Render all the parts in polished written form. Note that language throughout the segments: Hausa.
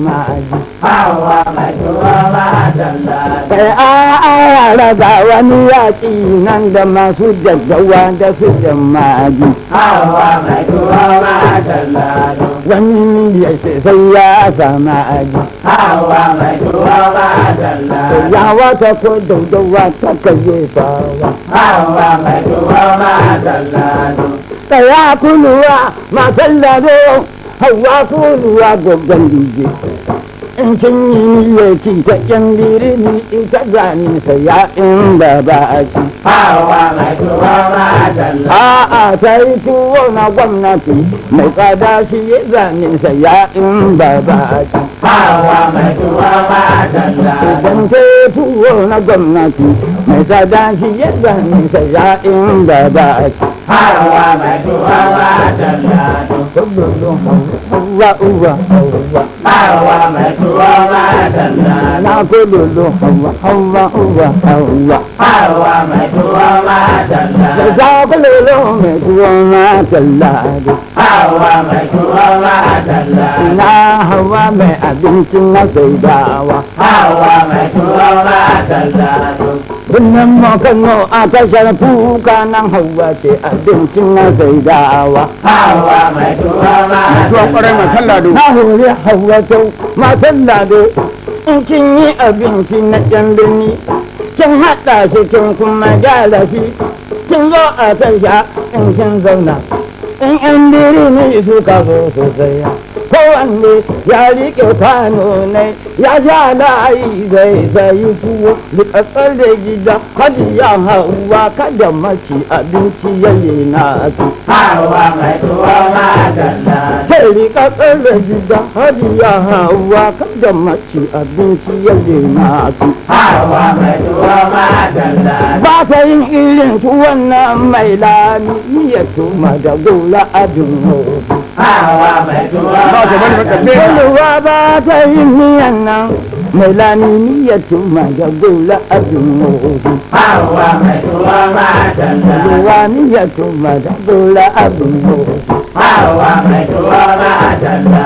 ma'aji. hawa mai tuwa madalla Kai a raga wani yaƙi nan da masu jaggawa da su jama'i. hawa mai tuwa madalla Wani ya ce sai ya sama aji. hawa mai tuwa madalla Ya wata ko daudawa ta kaje sawa. hawa mai tuwa madalla Tsaya kuluwa matan lado, hawa kuluwa goggon dije. In kin yi niyyar ci ta ƴan birni ita zani saya inda ba a ci. hawa mai tuwa madalla A'a ta yi tuwo na gwamnati mai tsada shi ya zane saya inda ba a ci. hawa mai tuwa madalla Idan ta yi tuwo na gwamnati mai tsada shi ya zane saya inda ba a ci. hawa mai tuwa madalla Hawa uwa hawa. hawa mai tuwa madalla Na kululu hawa hawa uwa hawa. hawa mai tuwa madalla Da za kululu mai tuwo na tallado. hawa mai tuwa madalla Ina hawa mai abincin na saidawa. hawa mai tuwa madalla Binnan makano a tashar kuka nan hawa ce abincin na saidawa. hawa mai tuwa madalla Na hore hawa kyau matan lado. In kin yi abinci na ƴan birni, kin haɗa shi kin kuma gyara shi. Kin zo a tasha in kin zauna. In ƴan birni suka zo sosai. Kowanne ya riƙe kwano ne ya sha layi zai sayi tuwo liƙaƙƙar da gida hadiya hawa kada mace abinci ya na su. hawa mai tuwa madalla Sai liƙaƙƙar da gida hadiya hawa kada mace abinci ya na su. hawa mai tuwa madalla Ba ta yin irin tuwon nan mai lami ya tuma da gola abin hoto. hawa mai tuwa Kwallowa ba ta yi miyan nan mai lami ya tuma da gola abin hoto. hawa mai tuwa madalla Kwallowa ni ya tuma da gola abin hoto. hawa mai tuwa madalla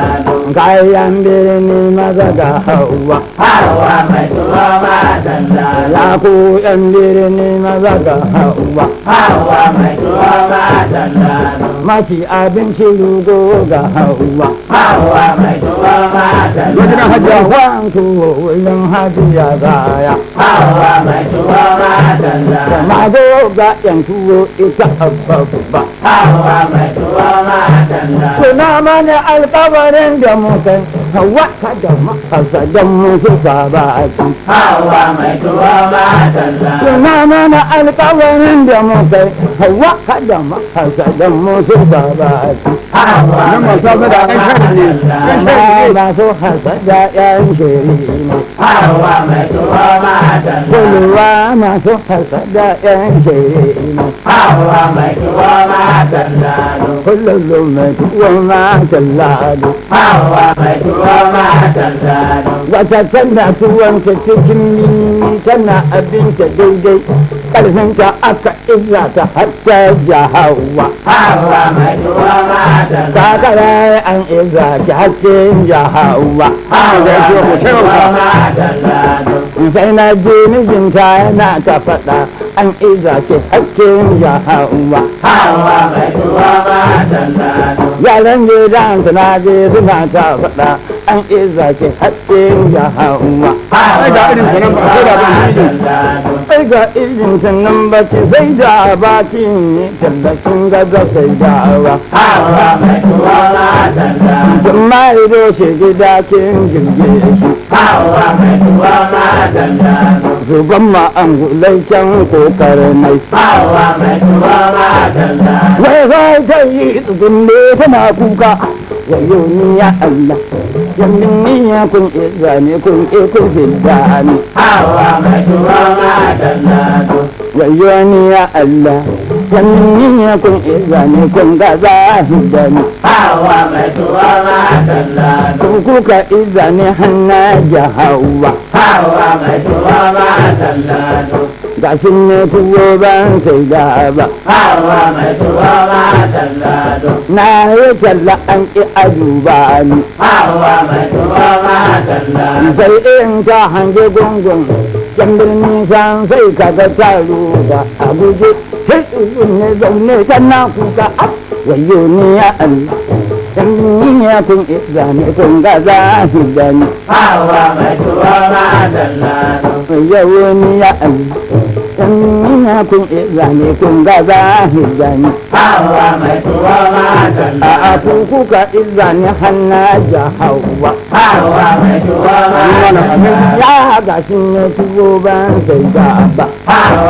Kayan birni maza ga hawa. hawa mai tuwa madalla Ya ku yan birni maza ga hawa. hawa mai tuwa madalla Mafi abinci rugo ga hawa. hawa mai tuwa madalla Hawan tuwo wurin hajiya zaya. hawa mai tuwa madalla Mago ga yan tuwo ita babba. hawa mai tuwa madalla Tuna mana alkawarin da muka hawa ka da makasa don musu sabaki. hawa mai tuwa madalla Tuna mana alkawarin da muka hawa ka da makasa don musu sabaki. hawa mai tuwa madalla Masu hasada yan shiri ne. hawa mai tuwa madalla Kulwa masu hasada yan shiri ne. hawa mai tuwa madalla Kullum mai tuwo ma tallado. hawa mai tuwa madalla Wata tana tuwonta cikin mini tana abinta daidai. Ƙarfinta aka iza ta hatta ja hawa. hawa mai tuwa madalla Kakara an iza ta hakkin ja hawa. hawa mai tuwa madalla Sai na je mijinta yana ta faɗa an iza ta hakkin ja hawa. hawa mai tuwa madalla Yaran gidan suna je suna ta faɗa an iza ta hakkin ja hawa. hawa mai tuwa madalla Sai ga irin sannan ba ce sai da bakin ne tallafin gaza sai dawa. hawa mai tuwa madalla Jama ido shi gida kin jirge shi. hawa mai tuwa madalla Zuban ma an gulai can kokar mai. hawa mai tuwa madalla Wai sai ta yi tsugunne tana kuka. Wayo ni ya Allah. Yannin ni ya kun iza ne kun kun fidda ni. hawa mai tuwa madalla Wayo ni ya Allah. Yannin ni ya kun iza ne kun gaza fidda ni. hawa mai tuwa madalla Kun kuka iza ne hanna ja hawa. hawa mai tuwa madalla Ga shi ne tuwo ban sai da ba. hawa mai tuwa madalla Na yi talla an ƙi a duba ni. hawa mai tuwa madalla dalla. sai in ka hange gungun can birni san sai ka ga taro da a guje sai tsuntsun ne zaune kana kuka wayo ni ya Allah can birni ya kun isa ne kun ga zahi gani Hawa mai tuwa ma dalla. wayo ni ya Allah can birni ya kun isa ne kun ga zahi gani Hawa mai tuwa ma dalla. a kuka isa ne hanna ja hawa Hawa mai tuwa ma dalla. ya ga shi ne tuwo ban sai ga ba Hawa